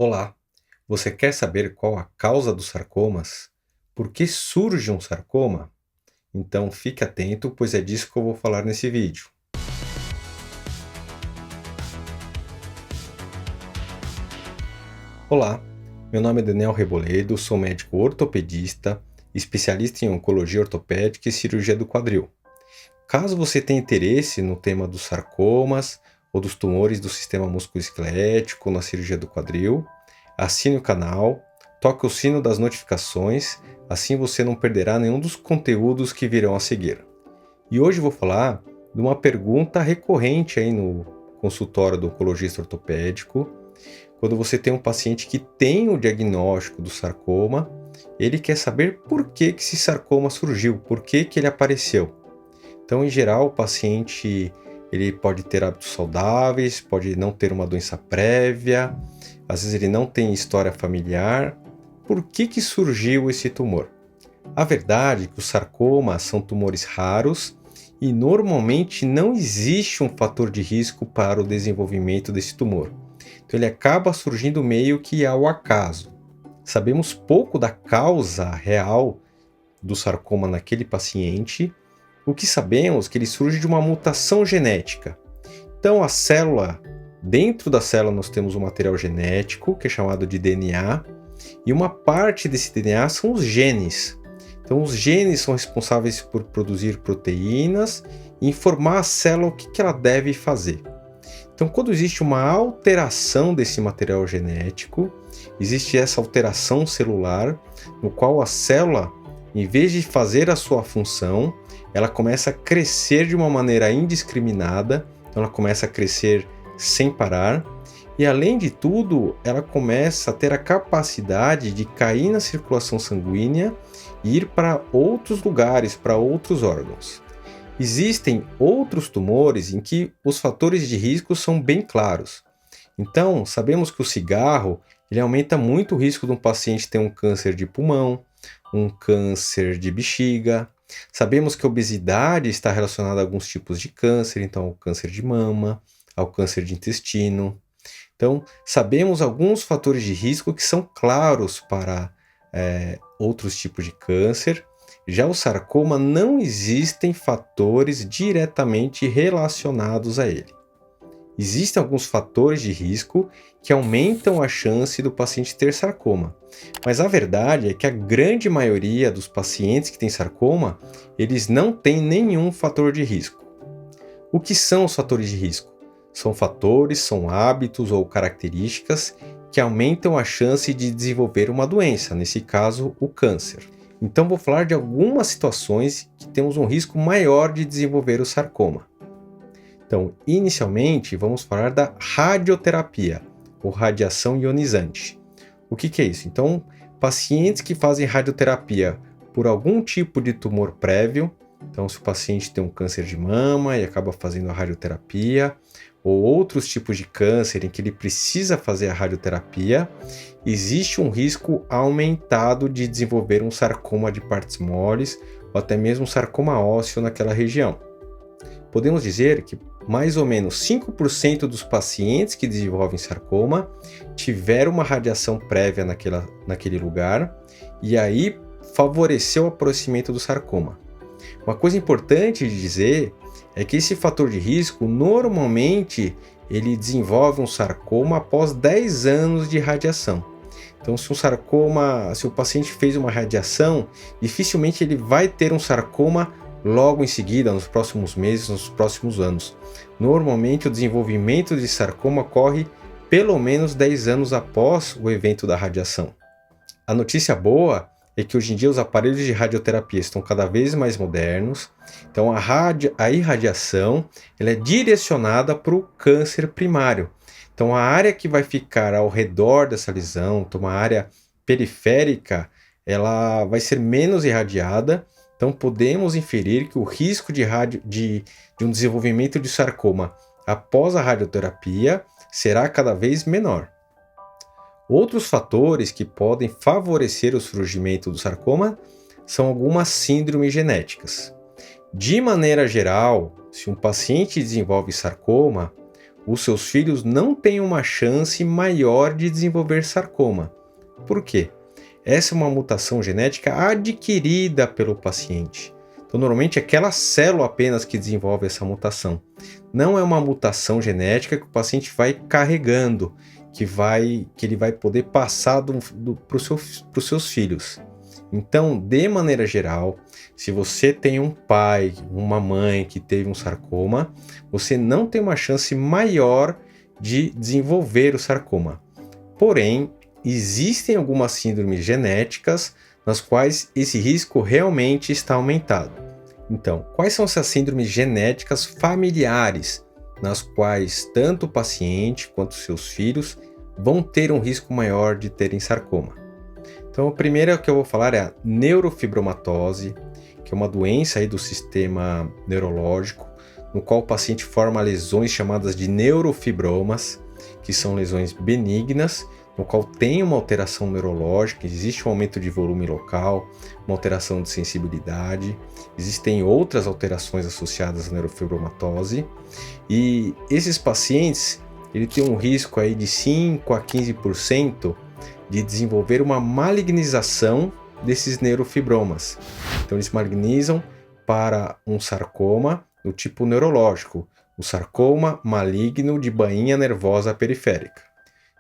Olá, você quer saber qual a causa dos sarcomas? Por que surge um sarcoma? Então fique atento, pois é disso que eu vou falar nesse vídeo. Olá, meu nome é Daniel Reboledo, sou médico ortopedista, especialista em oncologia ortopédica e cirurgia do quadril. Caso você tenha interesse no tema dos sarcomas ou dos tumores do sistema musculoesquelético na cirurgia do quadril, assine o canal, toque o sino das notificações, assim você não perderá nenhum dos conteúdos que virão a seguir. E hoje vou falar de uma pergunta recorrente aí no consultório do oncologista ortopédico. Quando você tem um paciente que tem o diagnóstico do sarcoma, ele quer saber por que esse sarcoma surgiu, por que ele apareceu. Então, em geral, o paciente ele pode ter hábitos saudáveis, pode não ter uma doença prévia, às vezes ele não tem história familiar. Por que surgiu esse tumor? A verdade é que os sarcomas são tumores raros e normalmente não existe um fator de risco para o desenvolvimento desse tumor. Então ele acaba surgindo meio que ao acaso. Sabemos pouco da causa real do sarcoma naquele paciente. O que sabemos é que ele surge de uma mutação genética. Então, dentro da célula nós temos um material genético, que é chamado de DNA, e uma parte desse DNA são os genes. Então, os genes são responsáveis por produzir proteínas e informar a célula o que ela deve fazer. Então, quando existe uma alteração desse material genético, existe essa alteração celular, no qual a célula, em vez de fazer a sua função, ela começa a crescer de uma maneira indiscriminada, então ela começa a crescer sem parar, e além de tudo, ela começa a ter a capacidade de cair na circulação sanguínea e ir para outros lugares, para outros órgãos. Existem outros tumores em que os fatores de risco são bem claros. Então, sabemos que o cigarro ele aumenta muito o risco de um paciente ter um câncer de pulmão, um câncer de bexiga. Sabemos que a obesidade está relacionada a alguns tipos de câncer, então ao câncer de mama, ao câncer de intestino. Então, sabemos alguns fatores de risco que são claros para outros tipos de câncer. Já o sarcoma não existem fatores diretamente relacionados a ele. Existem alguns fatores de risco que aumentam a chance do paciente ter sarcoma. Mas a verdade é que a grande maioria dos pacientes que têm sarcoma, eles não têm nenhum fator de risco. O que são os fatores de risco? São hábitos ou características que aumentam a chance de desenvolver uma doença, nesse caso, o câncer. Então vou falar de algumas situações que temos um risco maior de desenvolver o sarcoma. Então, inicialmente, vamos falar da radioterapia, ou radiação ionizante. O que é isso? Então, pacientes que fazem radioterapia por algum tipo de tumor prévio, então se o paciente tem um câncer de mama e acaba fazendo a radioterapia, ou outros tipos de câncer em que ele precisa fazer a radioterapia, existe um risco aumentado de desenvolver um sarcoma de partes moles, ou até mesmo um sarcoma ósseo naquela região. Podemos dizer que mais ou menos 5% dos pacientes que desenvolvem sarcoma tiveram uma radiação prévia naquele lugar e aí favoreceu o aparecimento do sarcoma. Uma coisa importante de dizer é que esse fator de risco normalmente ele desenvolve um sarcoma após 10 anos de radiação. Então, se o paciente fez uma radiação, dificilmente ele vai ter um sarcoma logo em seguida, nos próximos meses, nos próximos anos. Normalmente, o desenvolvimento de sarcoma ocorre pelo menos 10 anos após o evento da radiação. A notícia boa é que hoje em dia os aparelhos de radioterapia estão cada vez mais modernos, então a irradiação ela é direcionada para o câncer primário. Então, a área que vai ficar ao redor dessa lesão, então uma área periférica, ela vai ser menos irradiada. Então, podemos inferir que o risco de um desenvolvimento de sarcoma após a radioterapia será cada vez menor. Outros fatores que podem favorecer o surgimento do sarcoma são algumas síndromes genéticas. De maneira geral, se um paciente desenvolve sarcoma, os seus filhos não têm uma chance maior de desenvolver sarcoma. Por quê? Essa é uma mutação genética adquirida pelo paciente. Então, normalmente é aquela célula apenas que desenvolve essa mutação. Não é uma mutação genética que o paciente vai carregando, que ele vai poder passar para os seus filhos. Então, de maneira geral, se você tem um pai, uma mãe que teve um sarcoma, você não tem uma chance maior de desenvolver o sarcoma. Porém, existem algumas síndromes genéticas nas quais esse risco realmente está aumentado. Então, quais são essas síndromes genéticas familiares nas quais tanto o paciente quanto seus filhos vão ter um risco maior de terem sarcoma? Então, a primeira que eu vou falar é a neurofibromatose, que é uma doença aí do sistema neurológico, no qual o paciente forma lesões chamadas de neurofibromas, que são lesões benignas, no qual tem uma alteração neurológica, existe um aumento de volume local, uma alteração de sensibilidade, existem outras alterações associadas à neurofibromatose, e esses pacientes ele tem um risco aí de 5 a 15% de desenvolver uma malignização desses neurofibromas. Então eles malignizam para um sarcoma do tipo neurológico, o sarcoma maligno de bainha nervosa periférica.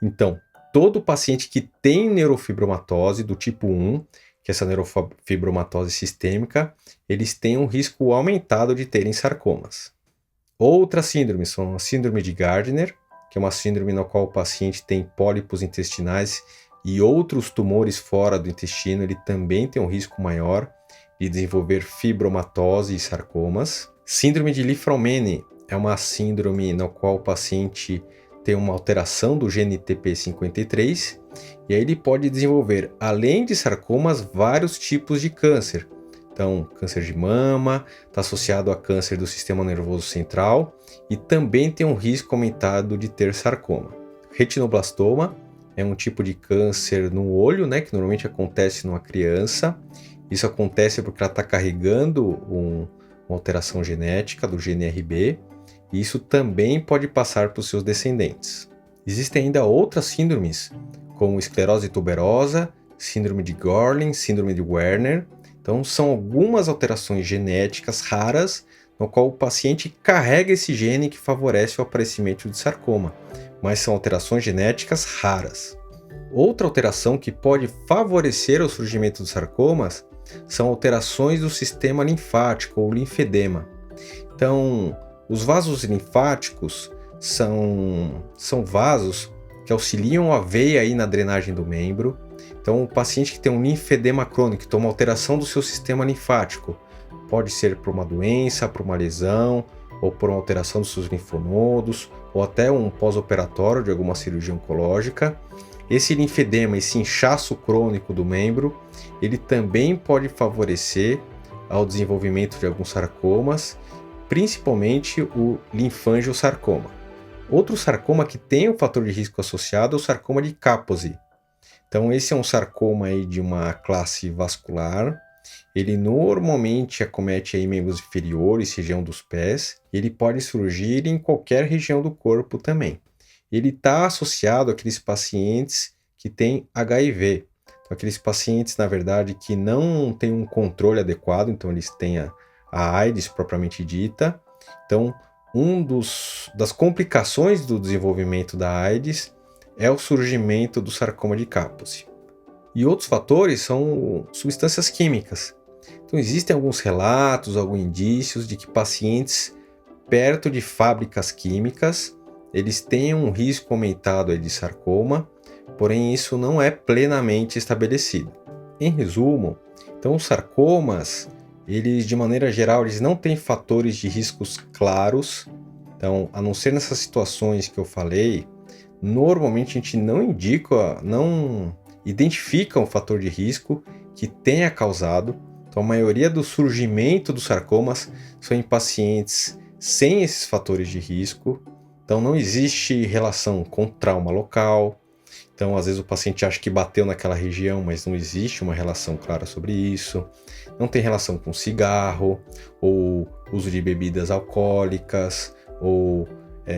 Então, todo paciente que tem neurofibromatose do tipo 1, que é essa neurofibromatose sistêmica, eles têm um risco aumentado de terem sarcomas. Outras síndromes são a síndrome de Gardner, que é uma síndrome na qual o paciente tem pólipos intestinais e outros tumores fora do intestino, ele também tem um risco maior de desenvolver fibromatose e sarcomas. Síndrome de Li-Fraumeni é uma síndrome na qual o paciente tem uma alteração do gene TP53 e aí ele pode desenvolver, além de sarcomas, vários tipos de câncer. Então, câncer de mama, está associado a câncer do sistema nervoso central e também tem um risco aumentado de ter sarcoma. Retinoblastoma é um tipo de câncer no olho, né, que normalmente acontece numa criança. Isso acontece porque ela está carregando uma alteração genética do gene RB, e isso também pode passar para os seus descendentes. Existem ainda outras síndromes, como esclerose tuberosa, síndrome de Gorlin, síndrome de Werner. Então, são algumas alterações genéticas raras, no qual o paciente carrega esse gene que favorece o aparecimento de sarcoma, mas são alterações genéticas raras. Outra alteração que pode favorecer o surgimento de sarcomas são alterações do sistema linfático ou linfedema. Então, os vasos linfáticos são vasos que auxiliam a veia aí na drenagem do membro. Então, o paciente que tem um linfedema crônico, que tem uma alteração do seu sistema linfático, pode ser por uma doença, por uma lesão, ou por uma alteração dos seus linfonodos, ou até um pós-operatório de alguma cirurgia oncológica. Esse linfedema, esse inchaço crônico do membro, ele também pode favorecer ao desenvolvimento de alguns sarcomas, principalmente o linfangiosarcoma. Outro sarcoma que tem um fator de risco associado é o sarcoma de Kaposi. Então, esse é um sarcoma aí de uma classe vascular. Ele normalmente acomete aí membros inferiores, região dos pés. Ele pode surgir em qualquer região do corpo também. Ele está associado àqueles pacientes que têm HIV. Então, aqueles pacientes, na verdade, que não têm um controle adequado, então eles têm a AIDS propriamente dita. Então, das complicações do desenvolvimento da AIDS é o surgimento do sarcoma de Kaposi. E outros fatores são substâncias químicas. Então, existem alguns relatos, alguns indícios de que pacientes perto de fábricas químicas, eles têm um risco aumentado aí de sarcoma, porém isso não é plenamente estabelecido. Em resumo, então os sarcomas, eles de maneira geral, eles não têm fatores de riscos claros. Então, a não ser nessas situações que eu falei, normalmente a gente não identifica um fator de risco que tenha causado. Então, a maioria do surgimento dos sarcomas são em pacientes sem esses fatores de risco. Então, não existe relação com trauma local. Então, às vezes o paciente acha que bateu naquela região, mas não existe uma relação clara sobre isso. Não tem relação com cigarro, ou uso de bebidas alcoólicas, ou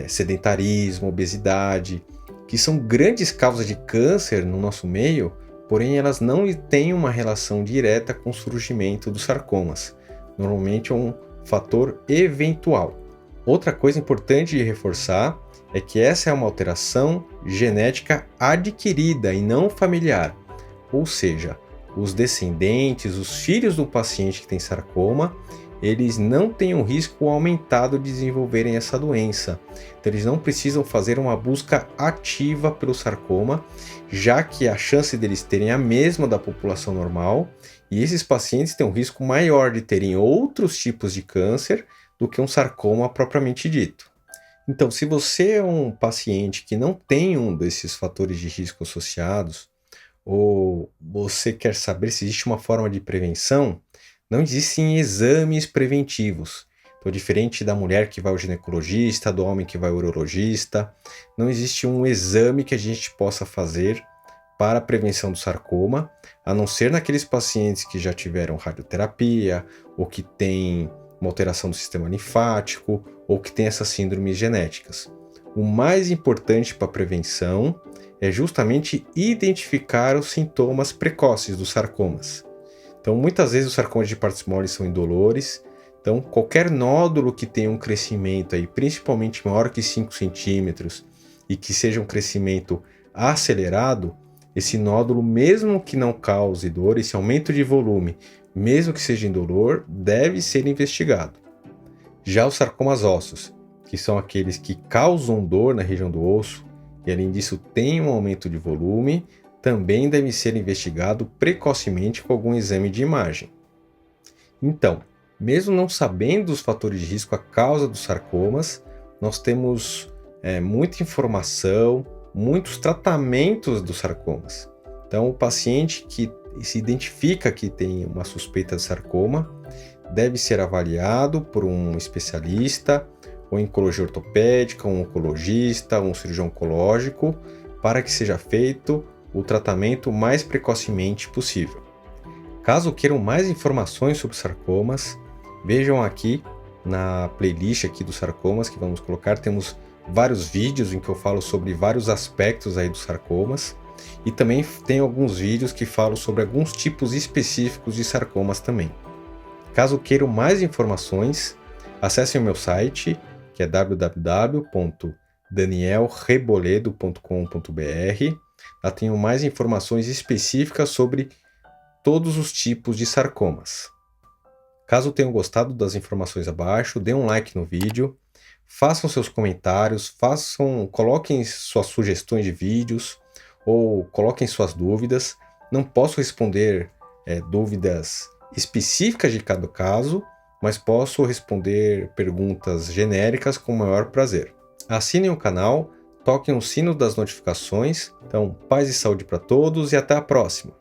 sedentarismo, obesidade, que são grandes causas de câncer no nosso meio, porém elas não têm uma relação direta com o surgimento dos sarcomas. Normalmente é um fator eventual. Outra coisa importante de reforçar é que essa é uma alteração genética adquirida e não familiar, ou seja, os descendentes, os filhos do paciente que tem sarcoma, eles não têm um risco aumentado de desenvolverem essa doença. Então eles não precisam fazer uma busca ativa pelo sarcoma, já que a chance deles terem a mesma da população normal, e esses pacientes têm um risco maior de terem outros tipos de câncer do que um sarcoma propriamente dito. Então, se você é um paciente que não tem um desses fatores de risco associados, ou você quer saber se existe uma forma de prevenção, não existem exames preventivos. Então, diferente da mulher que vai ao ginecologista, do homem que vai ao urologista, não existe um exame que a gente possa fazer para a prevenção do sarcoma, a não ser naqueles pacientes que já tiveram radioterapia, ou que têm uma alteração do sistema linfático, ou que têm essas síndromes genéticas. O mais importante para a prevenção é justamente identificar os sintomas precoces dos sarcomas. Então, muitas vezes os sarcomas de partes moles são indolores. Então, qualquer nódulo que tenha um crescimento aí, principalmente maior que 5 centímetros e que seja um crescimento acelerado, esse nódulo, mesmo que não cause dor, esse aumento de volume, mesmo que seja indolor, deve ser investigado. Já os sarcomas ósseos, que são aqueles que causam dor na região do osso e, além disso, têm um aumento de volume, também deve ser investigado precocemente com algum exame de imagem. Então, mesmo não sabendo os fatores de risco a causa dos sarcomas, nós temos muita informação, muitos tratamentos dos sarcomas. Então, o paciente que se identifica que tem uma suspeita de sarcoma deve ser avaliado por um especialista, ou em oncologia ortopédica, um oncologista, um cirurgião oncológico, para que seja feito o tratamento o mais precocemente possível. Caso queiram mais informações sobre sarcomas, vejam aqui na playlist aqui dos sarcomas que vamos colocar, temos vários vídeos em que eu falo sobre vários aspectos aí dos sarcomas, e também tem alguns vídeos que falam sobre alguns tipos específicos de sarcomas também. Caso queiram mais informações, acessem o meu site, que é www.danielreboledo.com.br. Lá tenho mais informações específicas sobre todos os tipos de sarcomas. Caso tenham gostado das informações abaixo, dê um like no vídeo, façam seus comentários, coloquem suas sugestões de vídeos ou coloquem suas dúvidas. Não posso responder dúvidas específicas de cada caso, mas posso responder perguntas genéricas com o maior prazer. Assinem o canal, toquem o sino das notificações. Então, paz e saúde para todos e até a próxima!